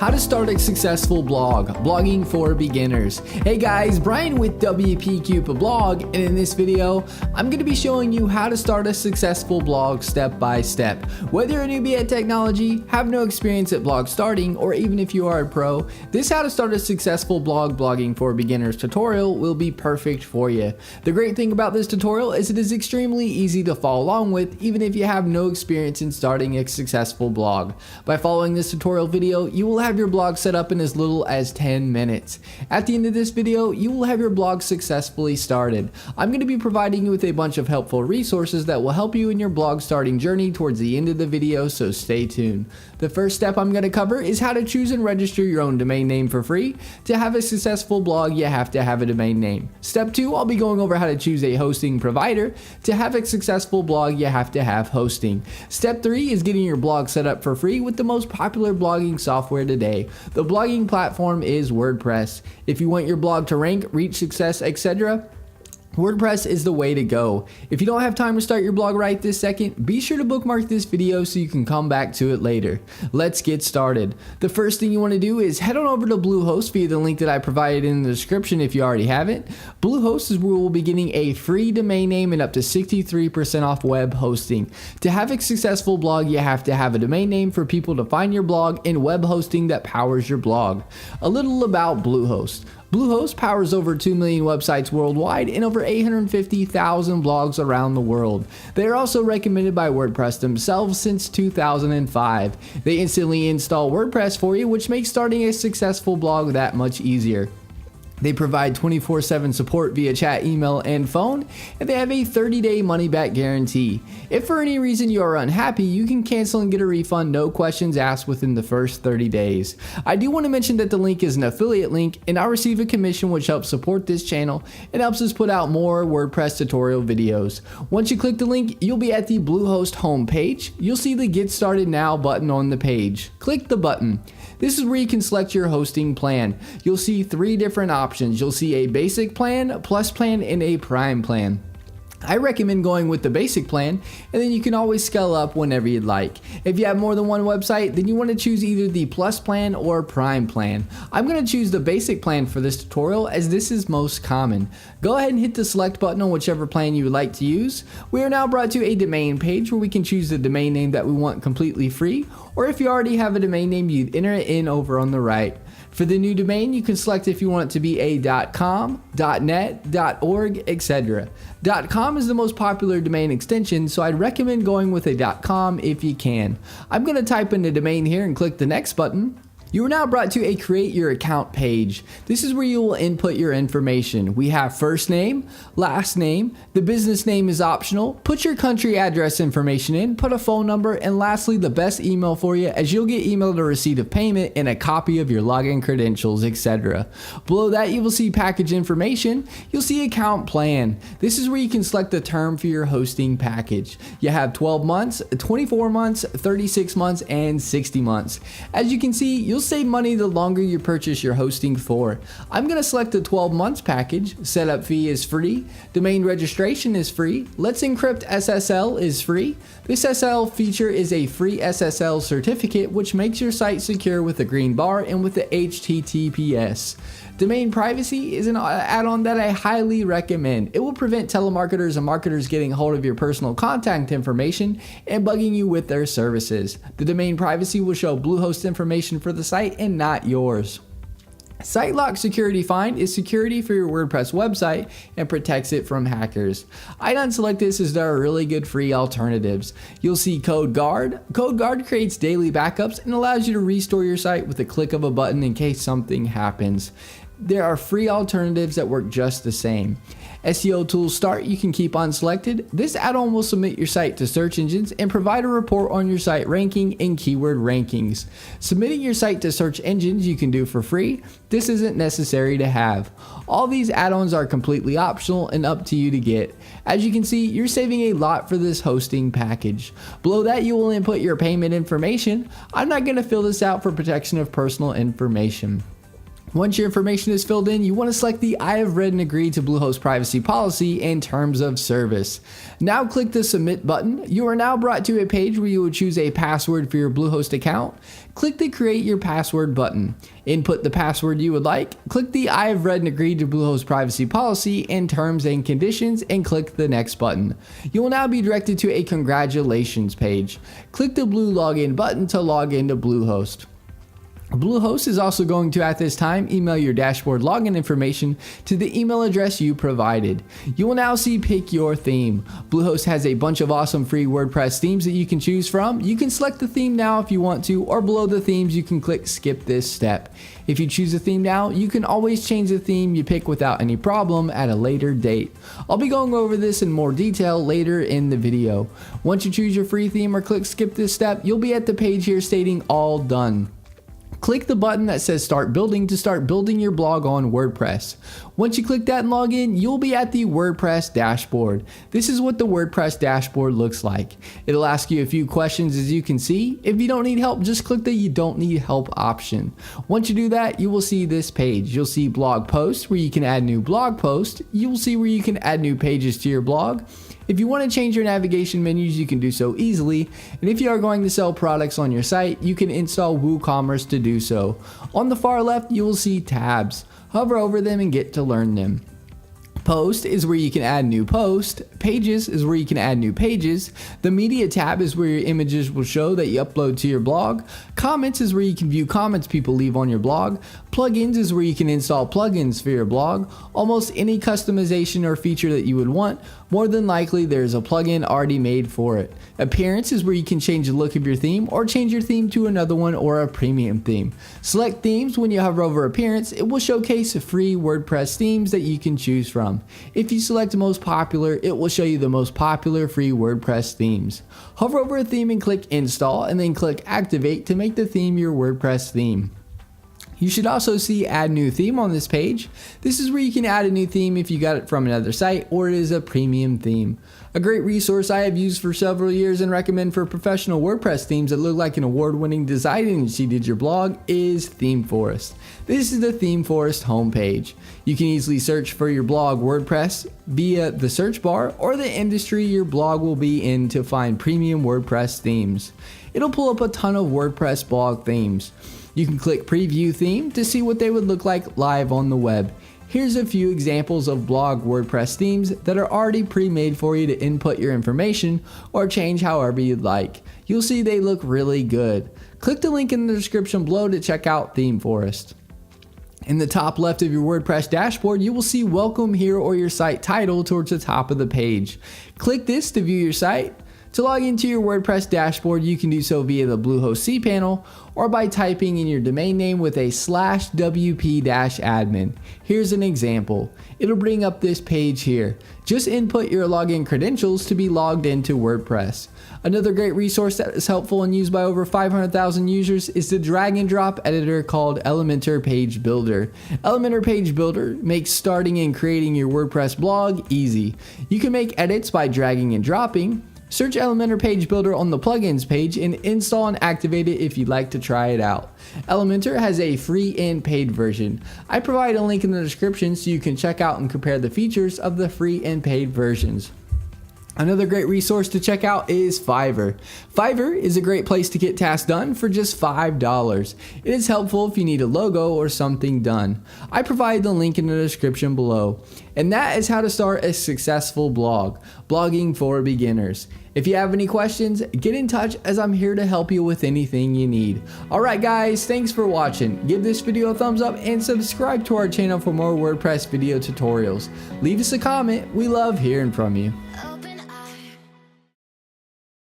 How to start a successful blog, blogging for beginners. Hey guys, Brian with WP Cupid blog, and in this video, I'm going to be showing you how to start a successful blog step by step. Whether you're a newbie at technology, have no experience at blog starting, or even if you are a pro, this how to start a successful blog blogging for beginners tutorial will be perfect for you. The great thing about this tutorial is it is extremely easy to follow along with, even if you have no experience in starting a successful blog. By following this tutorial video, you will have your blog set up in as little as 10 minutes. At the end of this video, you will have your blog successfully started. I'm going to be providing you with a bunch of helpful resources that will help you in your blog starting journey towards the end of the video, so stay tuned. The first step I'm going to cover is how to choose and register your own domain name for free. To have a successful blog, you have to have a domain name. Step 2, I'll be going over how to choose a hosting provider. To have a successful blog, you have to have hosting. Step 3 is getting your blog set up for free with the most popular blogging software today. The blogging platform is WordPress. If you want your blog to rank, reach success, etc., WordPress is the way to go. If you don't have time to start your blog right this second, be sure to bookmark this video so you can come back to it later. Let's get started. The first thing you want to do is head on over to Bluehost via the link that I provided in the description if you already haven't. Bluehost is where we'll be getting a free domain name and up to 63% off web hosting. To have a successful blog, you have to have a domain name for people to find your blog and web hosting that powers your blog. A little about Bluehost. Bluehost powers over 2 million websites worldwide and over 850,000 blogs around the world. They are also recommended by WordPress themselves since 2005. They instantly install WordPress for you, which makes starting a successful blog that much easier. They provide 24/7 support via chat, email, and phone, and they have a 30-day money-back guarantee. If for any reason you are unhappy, you can cancel and get a refund, no questions asked, within the first 30 days. I do want to mention that the link is an affiliate link, and I receive a commission which helps support this channel and helps us put out more WordPress tutorial videos. Once you click the link, you'll be at the Bluehost homepage. You'll see the Get Started Now button on the page. Click the button. This is where you can select your hosting plan. You'll see 3 different options. You'll see a basic plan, plus plan, and a prime plan. I recommend going with the basic plan, and then you can always scale up whenever you'd like. If you have more than one website, then you want to choose either the plus plan or prime plan. I'm going to choose the basic plan for this tutorial as this is most common. Go ahead and hit the select button on whichever plan you would like to use. We are now brought to a domain page where we can choose the domain name that we want completely free, or if you already have a domain name, you'd enter it in over on the right. For the new domain, you can select if you want it to be a .com, .net, .org, etc. .com is the most popular domain extension, so I'd recommend going with a .com if you can. I'm going to type in the domain here and click the next button. You are now brought to a Create Your Account page. This is where you will input your information. We have first name, last name, the business name is optional, put your country address information in, put a phone number, and lastly the best email for you, as you'll get emailed a receipt of payment and a copy of your login credentials, etc. Below that you will see package information. You'll see account plan. This is where you can select the term for your hosting package. You have 12 months, 24 months, 36 months, and 60 months. As you can see, you'll save money the longer you purchase your hosting for. I'm going to select the 12 months package. Setup fee is free. Domain registration is free. Let's Encrypt SSL is free. This SSL feature is a free SSL certificate which makes your site secure with a green bar and with the HTTPS. Domain privacy is an add-on that I highly recommend. It will prevent telemarketers and marketers getting hold of your personal contact information and bugging you with their services. The domain privacy will show Bluehost information for the site and not yours. Site Lock Security Find is security for your WordPress website and protects it from hackers. I unselect this as there are really good free alternatives. You'll see Code Guard. Code Guard creates daily backups and allows you to restore your site with a click of a button in case something happens. There are free alternatives that work just the same. SEO Tools Start you can keep unselected. This add-on will submit your site to search engines and provide a report on your site ranking and keyword rankings. Submitting your site to search engines you can do for free. This isn't necessary to have. All these add-ons are completely optional and up to you to get. As you can see, you're saving a lot for this hosting package. Below that you will input your payment information. I'm not going to fill this out for protection of personal information. Once your information is filled in, you want to select the I have read and agreed to Bluehost privacy policy and terms of service. Now click the submit button. You are now brought to a page where you will choose a password for your Bluehost account. Click the create your password button. Input the password you would like. Click the I have read and agreed to Bluehost privacy policy and terms and conditions and click the next button. You will now be directed to a congratulations page. Click the blue login button to log into Bluehost. Bluehost is also going to, at this time, email your dashboard login information to the email address you provided. You will now see pick your theme. Bluehost has a bunch of awesome free WordPress themes that you can choose from. You can select the theme now if you want to, or below the themes you can click skip this step. If you choose a theme now, you can always change the theme you pick without any problem at a later date. I'll be going over this in more detail later in the video. Once you choose your free theme or click skip this step, you'll be at the page here stating all done. Click the button that says start building to start building your blog on WordPress. Once you click that and log in, you'll be at the WordPress dashboard. This is what the WordPress dashboard looks like. It'll ask you a few questions, as you can see. If you don't need help, just click the you don't need help option. Once you do that, you will see this page. You'll see blog posts where you can add new blog posts. You'll see where you can add new pages to your blog. If you want to change your navigation menus, you can do so easily. And if you are going to sell products on your site, you can install WooCommerce to do so. On the far left, you will see tabs. Hover over them and get to learn them. Post is where you can add new posts. Pages is where you can add new pages. The media tab is where your images will show that you upload to your blog. Comments is where you can view comments people leave on your blog. Plugins is where you can install plugins for your blog. Almost any customization or feature that you would want, more than likely there's a plugin already made for it. Appearance is where you can change the look of your theme or change your theme to another one or a premium theme. Select themes. When you hover over appearance, it will showcase free WordPress themes that you can choose from. If you select most popular, it will show you the most popular free WordPress themes. Hover over a theme and click install, and then click activate to make the theme your WordPress theme. You should also see add new theme on this page. This is where you can add a new theme if you got it from another site or it is a premium theme. A great resource I have used for several years and recommend for professional WordPress themes that look like an award-winning design agency did your blog is ThemeForest. This is the ThemeForest homepage. You can easily search for your blog WordPress via the search bar or the industry your blog will be in to find premium WordPress themes. It'll pull up a ton of WordPress blog themes. You can click preview theme to see what they would look like live on the web. Here's a few examples of blog WordPress themes that are already pre-made for you to input your information or change however you'd like. You'll see they look really good. Click the link in the description below to check out ThemeForest. In the top left of your WordPress dashboard, you will see welcome here or your site title towards the top of the page. Click this to view your site. To log into your WordPress dashboard, you can do so via the Bluehost cPanel or by typing in your domain name with a /wp-admin. Here's an example. It'll bring up this page here. Just input your login credentials to be logged into WordPress. Another great resource that is helpful and used by over 500,000 users is the drag and drop editor called Elementor Page Builder. Elementor Page Builder makes starting and creating your WordPress blog easy. You can make edits by dragging and dropping. Search Elementor Page Builder on the plugins page and install and activate it if you'd like to try it out. Elementor has a free and paid version. I provide a link in the description so you can check out and compare the features of the free and paid versions. Another great resource to check out is Fiverr. Fiverr is a great place to get tasks done for just $5. It is helpful if you need a logo or something done. I provide the link in the description below. And that is how to start a successful blog, blogging for beginners. If you have any questions, get in touch as I'm here to help you with anything you need. Alright guys, thanks for watching. Give this video a thumbs up and subscribe to our channel for more WordPress video tutorials. Leave us a comment, we love hearing from you.